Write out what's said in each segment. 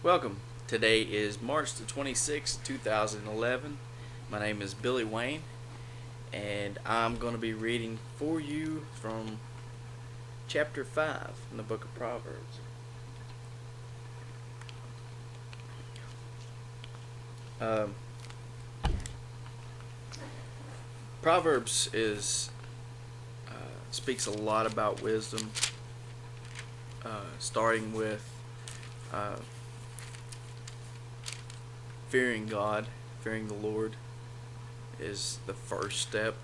Welcome. Today is March the 26th, 2011. My name is Billy Wayne, and I'm going to be reading for you from chapter 5 in the book of Proverbs. Um, Proverbs speaks a lot about wisdom, starting with uh, fearing God, fearing the Lord is the first step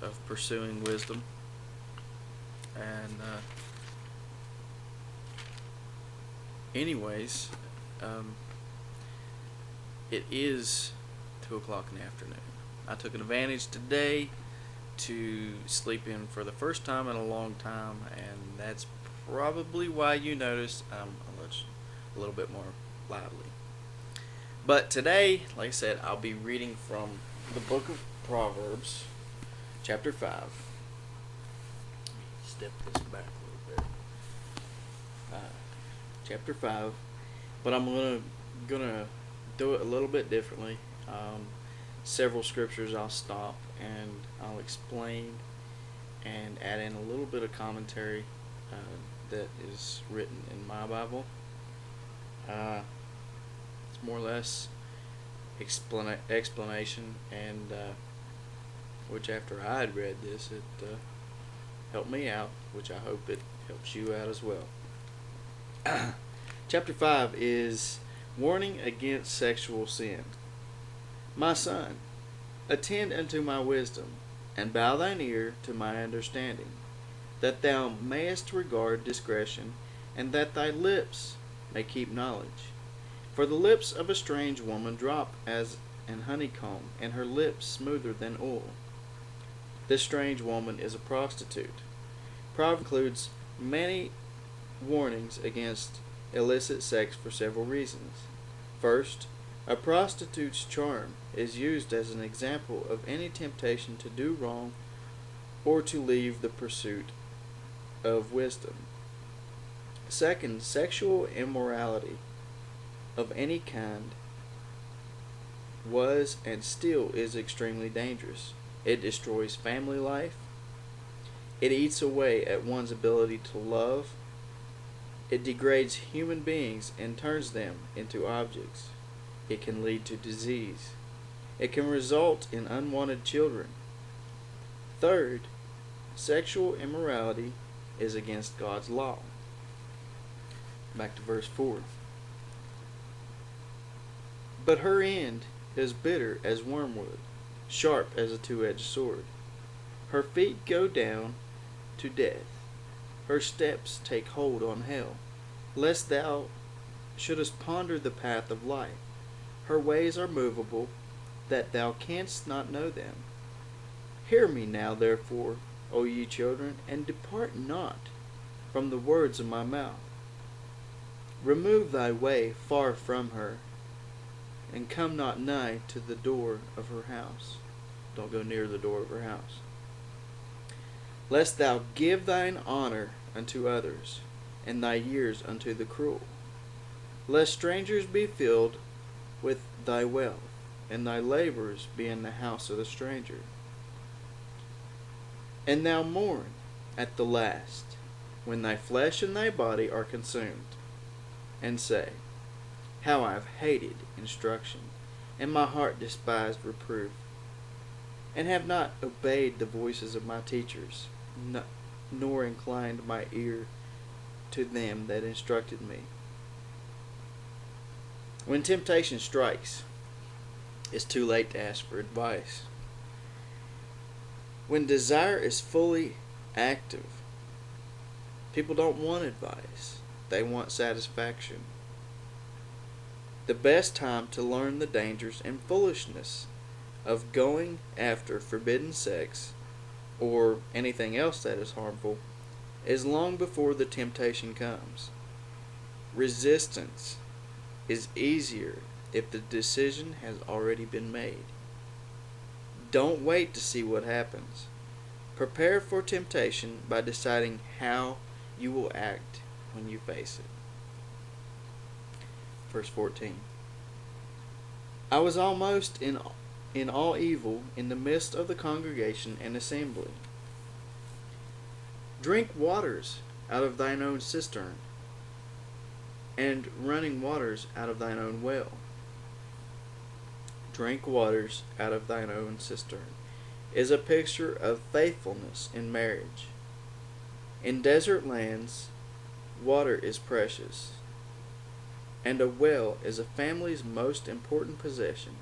of pursuing wisdom. And anyways, it is 2 o'clock in the afternoon. I took an advantage today to sleep in for the first time in a long time, and that's probably why you noticed I'm a little bit more lively. But today, like I said, I'll be reading from the book of Proverbs, chapter 5. Let me step this back a little bit. Chapter 5. But I'm gonna do it a little bit differently. Several scriptures I'll stop and I'll explain and add in a little bit of commentary that is written in my Bible. It's more or less explanation, and which after I had read this, it helped me out, which I hope it helps you out as well. Chapter 5 is warning against sexual sin. My son, attend unto my wisdom, and bow thine ear to my understanding, that thou mayest regard discretion, and that thy lips may keep knowledge. For the lips of a strange woman drop as an honeycomb, and her lips smoother than oil. This strange woman is a prostitute. Proverbs includes many warnings against illicit sex for several reasons. First, a prostitute's charm is used as an example of any temptation to do wrong or to leave the pursuit of wisdom. Second, sexual immorality of any kind was and still is extremely dangerous. It destroys family life. It eats away at one's ability to love. It degrades human beings and turns them into objects. It can lead to disease. It can result in unwanted children. Third, sexual immorality is against God's law. Back to verse 4. But her end is bitter as wormwood, sharp as a two-edged sword. Her feet go down to death. Her steps take hold on hell, lest thou shouldest ponder the path of life. Her ways are movable, that thou canst not know them. Hear me now, therefore, O ye children, and depart not from the words of my mouth. Remove thy way far from her, and come not nigh to the door of her house. Don't go near the door of her house. Lest thou give thine honor unto others, and thy years unto the cruel. Lest strangers be filled with thy wealth, and thy labors be in the house of the stranger. And thou mourn at the last, when thy flesh and thy body are consumed, and say, How I have hated instruction, and my heart despised reproof, and have not obeyed the voices of my teachers, nor inclined my ear to them that instructed me. When temptation strikes, it's too late to ask for advice. When desire is fully active, people don't want advice. They want satisfaction. The best time to learn the dangers and foolishness of going after forbidden sex or anything else that is harmful is long before the temptation comes. Resistance is easier if the decision has already been made. Don't wait to see what happens. Prepare for temptation by deciding how you will act when you face it. Verse 14. I was almost in all evil in the midst of the congregation and assembly. Drink waters out of thine own cistern, and running waters out of thine own well. Drink waters out of thine own cistern is a picture of faithfulness in marriage. In desert lands, water is precious, and a well is a family's most important possession.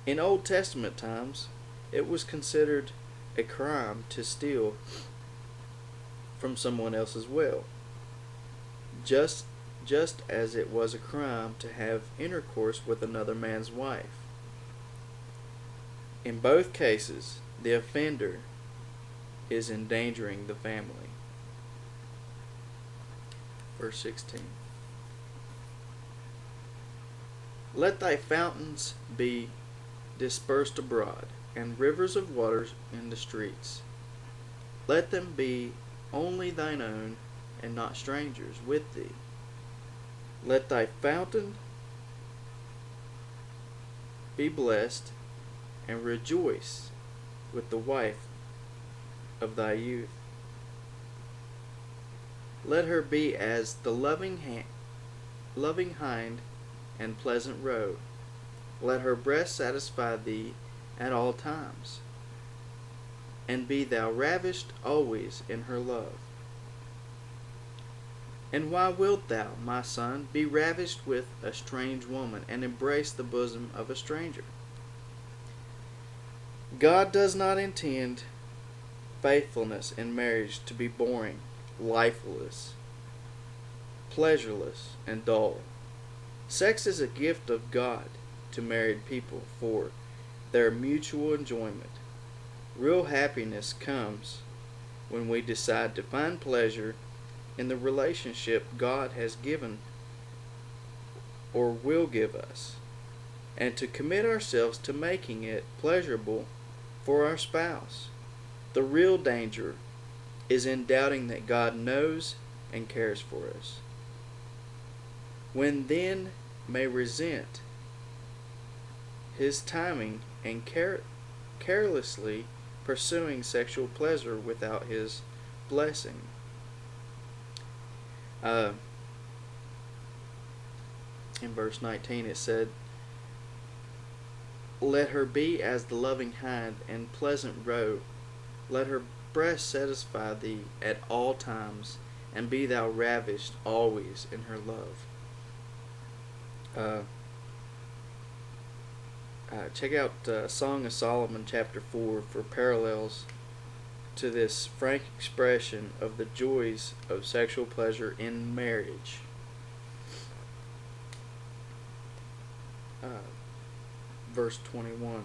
In Old Testament times, it was considered a crime to steal from someone else's well, just as it was a crime to have intercourse with another man's wife. In both cases, the offender is endangering the family. Verse 16. Let thy fountains be dispersed abroad, and rivers of waters in the streets. Let them be only thine own, and not strangers with thee. Let thy fountain be blessed, and rejoice with the wife of thy youth. Let her be as the loving hind and pleasant roe. Let her breast satisfy thee at all times, and be thou ravished always in her love. And why wilt thou, my son, be ravished with a strange woman, and embrace the bosom of a stranger? God does not intend faithfulness in marriage to be boring, lifeless, pleasureless, and dull. Sex is a gift of God to married people for their mutual enjoyment. Real happiness comes when we decide to find pleasure in the relationship God has given or will give us, and to commit ourselves to making it pleasurable for our spouse. The real danger is in doubting that God knows and cares for us. When then may resent his timing and carelessly pursuing sexual pleasure without his blessing. In verse 19 it said, let her be as the loving hind and pleasant roe. Let her breast satisfy thee at all times, and be thou ravished always in her love. Check out Song of Solomon chapter 4 for parallels to this frank expression of the joys of sexual pleasure in marriage. Verse 21.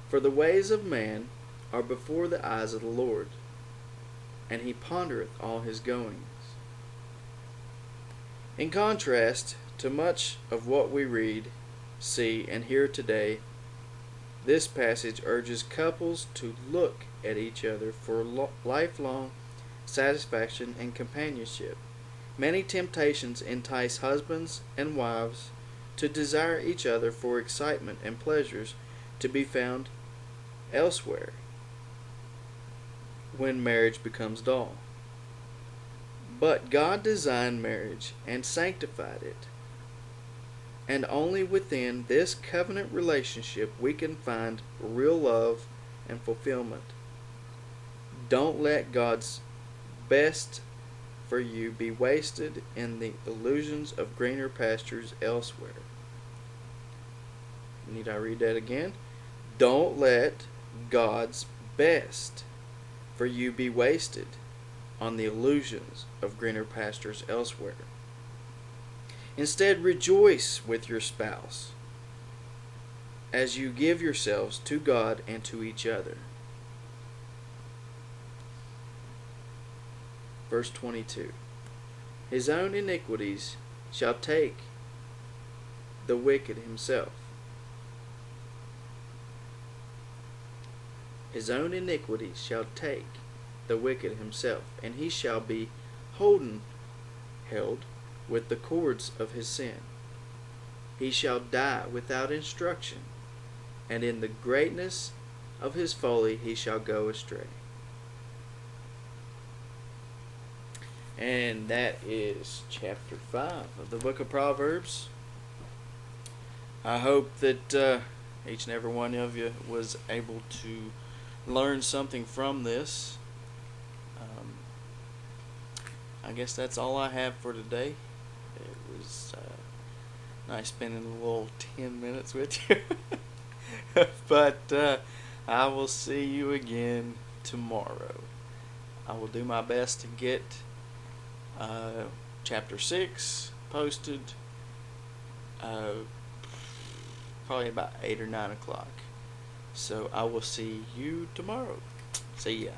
For the ways of man are before the eyes of the Lord, and he pondereth all his goings. In contrast to much of what we read, see, and hear today, this passage urges couples to look at each other for lifelong satisfaction and companionship. Many temptations entice husbands and wives to desire each other for excitement and pleasures to be found elsewhere when marriage becomes dull. But God designed marriage and sanctified it, and only within this covenant relationship we can find real love and fulfillment. Don't let God's best for you be wasted in the illusions of greener pastures elsewhere. Need I read that again? Don't let God's best for you be wasted on the illusions of greener pastures elsewhere. Instead, rejoice with your spouse as you give yourselves to God and to each other. Verse 22. His own iniquities shall take the wicked himself. His own iniquities shall take the wicked himself, and he shall be held with the cords of his sin. He shall die without instruction, and in the greatness of his folly he shall go astray. And that is chapter 5 of the book of Proverbs. I hope that each and every one of you was able to learn something from this. I guess that's all I have for today. It was nice spending a little 10 minutes with you. But I will see you again tomorrow. I will do my best to get chapter 6 posted probably about 8 or 9 o'clock. So I will see you tomorrow. See ya.